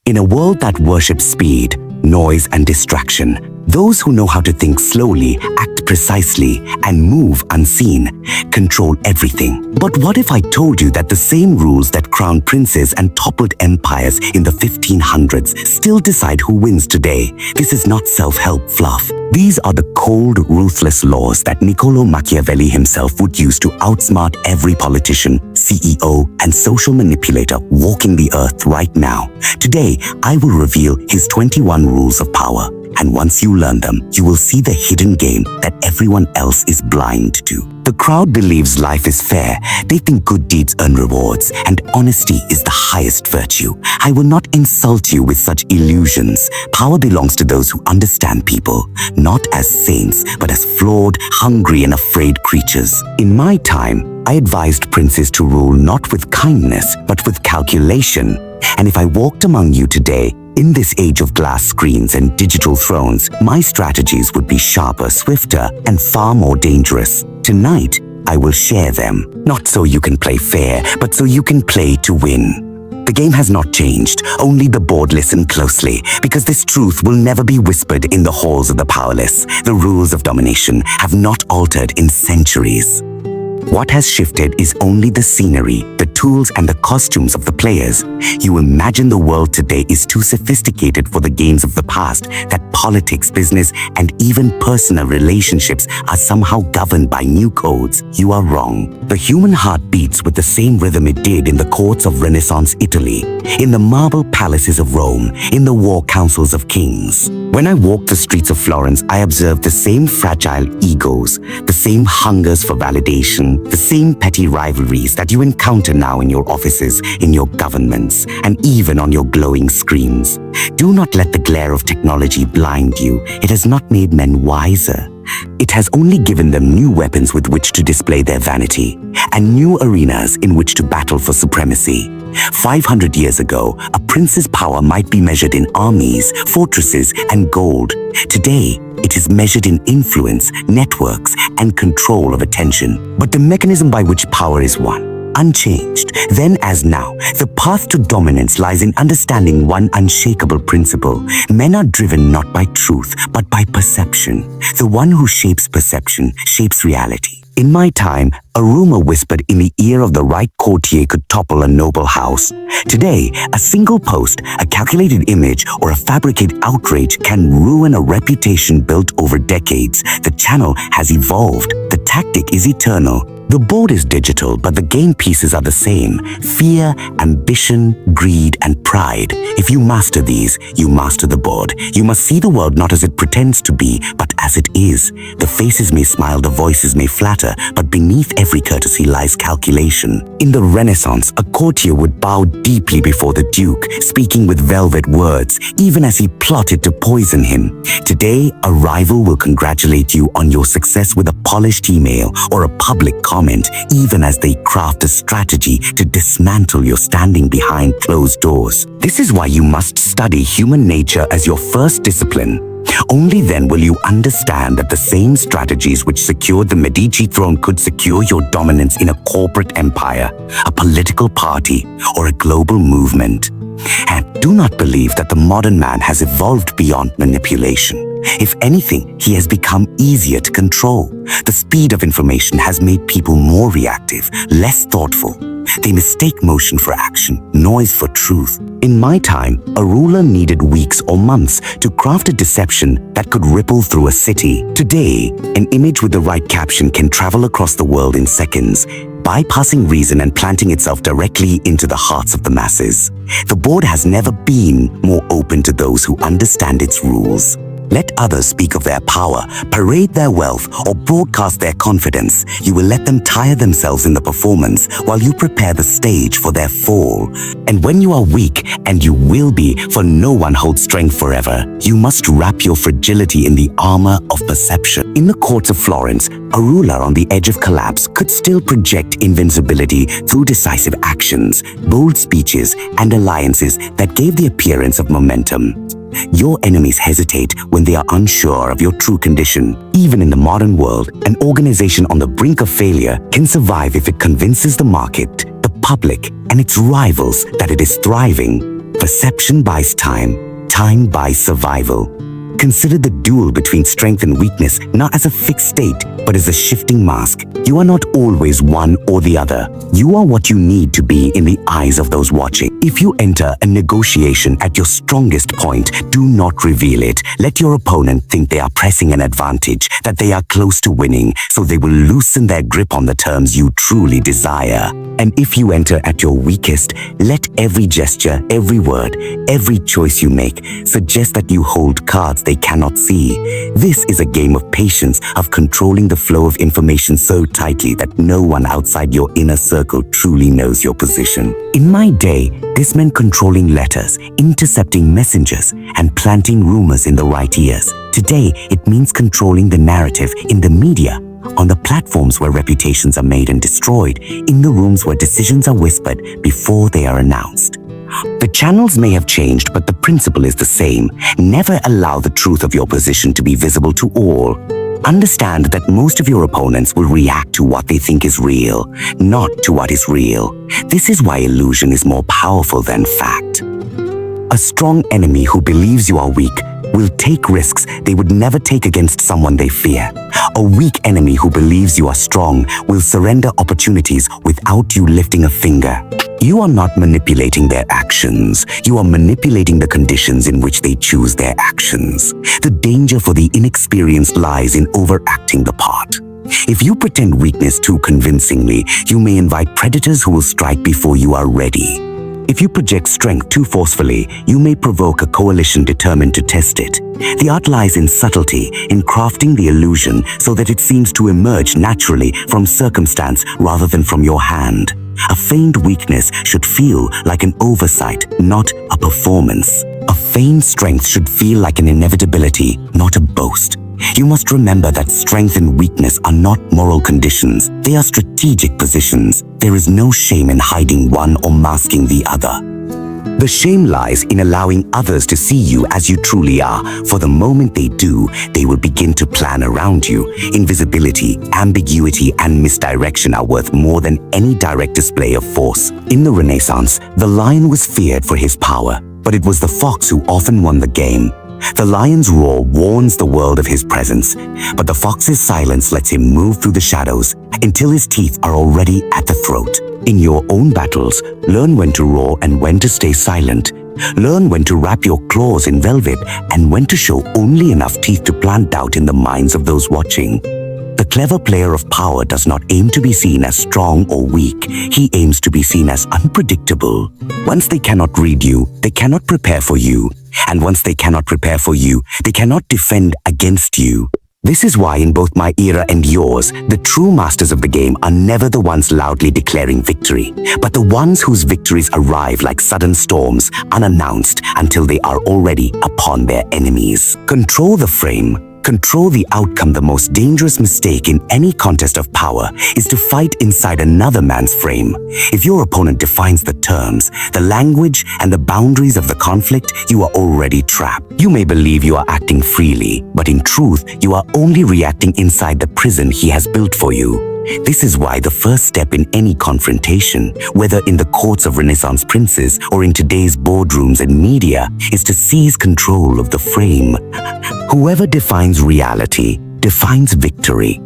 In a world that worships speed, noise, and distraction, those who know how to think slowly, act precisely, and move unseen control everything. But what if I told you that the same rules that crowned princes and toppled empires in the 1500s still decide who wins today? This is not self-help fluff. These are the cold, ruthless laws that Niccolo Machiavelli himself would use to outsmart every politician, CEO, and social manipulator walking the earth right now. Today, I will reveal his 21 rules of power. And once you learn them, you will see the hidden game that everyone else is blind to. The crowd believes life is fair. They think good deeds earn rewards, and honesty is the highest virtue. I will not insult you with such illusions. Power belongs to those who understand people, not as saints, but as flawed, hungry, and afraid creatures. In my time, I advised princes to rule not with kindness, but with calculation. And if I walked among you today, in this age of glass screens and digital thrones, my strategies would be sharper, swifter, and far more dangerous. Tonight, I will share them, not so you can play fair, but so you can play to win. The game has not changed, only the board. Listen closely, because this truth will never be whispered in the halls of the powerless. The rules of domination have not altered in centuries. What has shifted is only the scenery, the tools, and the costumes of the players. You imagine the world today is too sophisticated for the games of the past, that politics, business, and even personal relationships are somehow governed by new codes. You are wrong. The human heart beats with the same rhythm it did in the courts of Renaissance Italy, in the marble palaces of Rome, in the war councils of kings. When I walk the streets of Florence, I observe the same fragile egos, the same hungers for validation, the same petty rivalries that you encounter now in your offices, in your governments, and even on your glowing screens. Do not let the glare of technology blind you. It has not made men wiser. It has only given them new weapons with which to display their vanity, and new arenas in which to battle for supremacy. 500 years ago, a prince's power might be measured in armies, fortresses, and gold. Today, it is measured in influence, networks, and control of attention. But the mechanism by which power is won, unchanged, then as now, the path to dominance lies in understanding one unshakable principle. Men are driven not by truth, but by perception. The one who shapes perception shapes reality. In my time, a rumor whispered in the ear of the right courtier could topple a noble house. Today, a single post, a calculated image, or a fabricated outrage can ruin a reputation built over decades. The channel has evolved. The tactic is eternal. The board is digital, but the game pieces are the same. Fear, ambition, greed, and pride. If you master these, you master the board. You must see the world not as it pretends to be, but as it is. The faces may smile, the voices may flatter, but beneath every courtesy lies calculation. In the Renaissance, a courtier would bow deeply before the duke, speaking with velvet words, even as he plotted to poison him. Today, a rival will congratulate you on your success with a polished email or a public comment, even as they craft a strategy to dismantle your standing behind closed doors. This is why you must study human nature as your first discipline. Only then will you understand that the same strategies which secured the Medici throne could secure your dominance in a corporate empire, a political party, or a global movement. And do not believe that the modern man has evolved beyond manipulation. If anything, he has become easier to control. The speed of information has made people more reactive, less thoughtful. They mistake motion for action, noise for truth. In my time, a ruler needed weeks or months to craft a deception that could ripple through a city. Today, an image with the right caption can travel across the world in seconds, bypassing reason and planting itself directly into the hearts of the masses. The board has never been more open to those who understand its rules. Let others speak of their power, parade their wealth, or broadcast their confidence. You will let them tire themselves in the performance while you prepare the stage for their fall. And when you are weak, and you will be, for no one holds strength forever, you must wrap your fragility in the armor of perception. In the courts of Florence, a ruler on the edge of collapse could still project invincibility through decisive actions, bold speeches, and alliances that gave the appearance of momentum. Your enemies hesitate when they are unsure of your true condition. Even in the modern world, an organization on the brink of failure can survive if it convinces the market, the public, and its rivals that it is thriving. Perception buys time, time buys survival. Consider the duel between strength and weakness not as a fixed state, but as a shifting mask. You are not always one or the other. You are what you need to be in the eyes of those watching. If you enter a negotiation at your strongest point, do not reveal it. Let your opponent think they are pressing an advantage, that they are close to winning, so they will loosen their grip on the terms you truly desire. And if you enter at your weakest, let every gesture, every word, every choice you make suggest that you hold cards they cannot see. This is a game of patience, of controlling the flow of information so tightly that no one outside your inner circle truly knows your position. In my day, this meant controlling letters, intercepting messengers, and planting rumors in the right ears. Today, it means controlling the narrative in the media, on the platforms where reputations are made and destroyed, in the rooms where decisions are whispered before they are announced. The channels may have changed, but the principle is the same. Never allow the truth of your position to be visible to all. Understand that most of your opponents will react to what they think is real, not to what is real. This is why illusion is more powerful than fact. A strong enemy who believes you are weak will take risks they would never take against someone they fear. A weak enemy who believes you are strong will surrender opportunities without you lifting a finger. You are not manipulating their actions. You are manipulating the conditions in which they choose their actions. The danger for the inexperienced lies in overacting the part. If you pretend weakness too convincingly, you may invite predators who will strike before you are ready. If you project strength too forcefully, you may provoke a coalition determined to test it. The art lies in subtlety, in crafting the illusion so that it seems to emerge naturally from circumstance rather than from your hand. A feigned weakness should feel like an oversight, not a performance. A feigned strength should feel like an inevitability, not a boast. You must remember that strength and weakness are not moral conditions. They are strategic positions. There is no shame in hiding one or masking the other. The shame lies in allowing others to see you as you truly are. For the moment they do, they will begin to plan around you. Invisibility, ambiguity, and misdirection are worth more than any direct display of force. In the Renaissance, the lion was feared for his power, but it was the fox who often won the game. The lion's roar warns the world of his presence, but the fox's silence lets him move through the shadows until his teeth are already at the throat. In your own battles, learn when to roar and when to stay silent. Learn when to wrap your claws in velvet and when to show only enough teeth to plant doubt in the minds of those watching. The clever player of power does not aim to be seen as strong or weak. He aims to be seen as unpredictable. Once they cannot read you, they cannot prepare for you. And once they cannot prepare for you, they cannot defend against you. This is why in both my era and yours, the true masters of the game are never the ones loudly declaring victory, but the ones whose victories arrive like sudden storms, unannounced until they are already upon their enemies. Control the frame. Control the outcome. The most dangerous mistake in any contest of power is to fight inside another man's frame. If your opponent defines the terms, the language, and the boundaries of the conflict, you are already trapped. You may believe you are acting freely, but in truth, you are only reacting inside the prison he has built for you. This is why the first step in any confrontation, whether in the courts of Renaissance princes or in today's boardrooms and media, is to seize control of the frame. Whoever defines reality defines victory.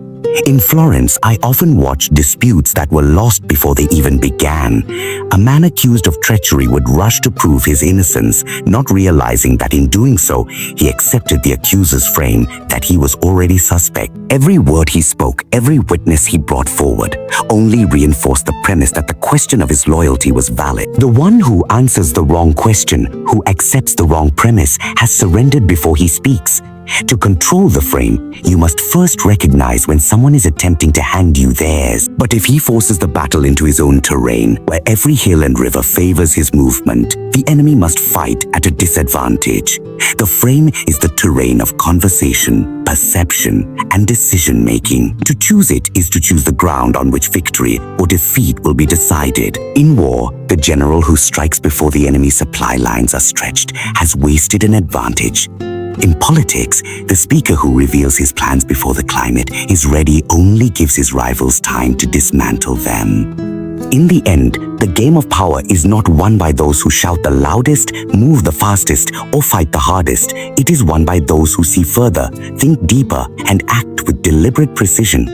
In Florence, I often watched disputes that were lost before they even began. A man accused of treachery would rush to prove his innocence, not realizing that in doing so, he accepted the accuser's frame, that he was already suspect. Every word he spoke, every witness he brought forward, only reinforced the premise that the question of his loyalty was valid. The one who answers the wrong question, who accepts the wrong premise, has surrendered before he speaks. To control the frame, you must first recognize when someone is attempting to hand you theirs. But if he forces the battle into his own terrain, where every hill and river favors his movement, the enemy must fight at a disadvantage. The frame is the terrain of conversation, perception, and decision-making. To choose it is to choose the ground on which victory or defeat will be decided. In war, the general who strikes before the enemy's supply lines are stretched has wasted an advantage. In politics, the speaker who reveals his plans before the climate is ready only gives his rivals time to dismantle them. In the end, the game of power is not won by those who shout the loudest, move the fastest, or fight the hardest. It is won by those who see further, think deeper, and act with deliberate precision.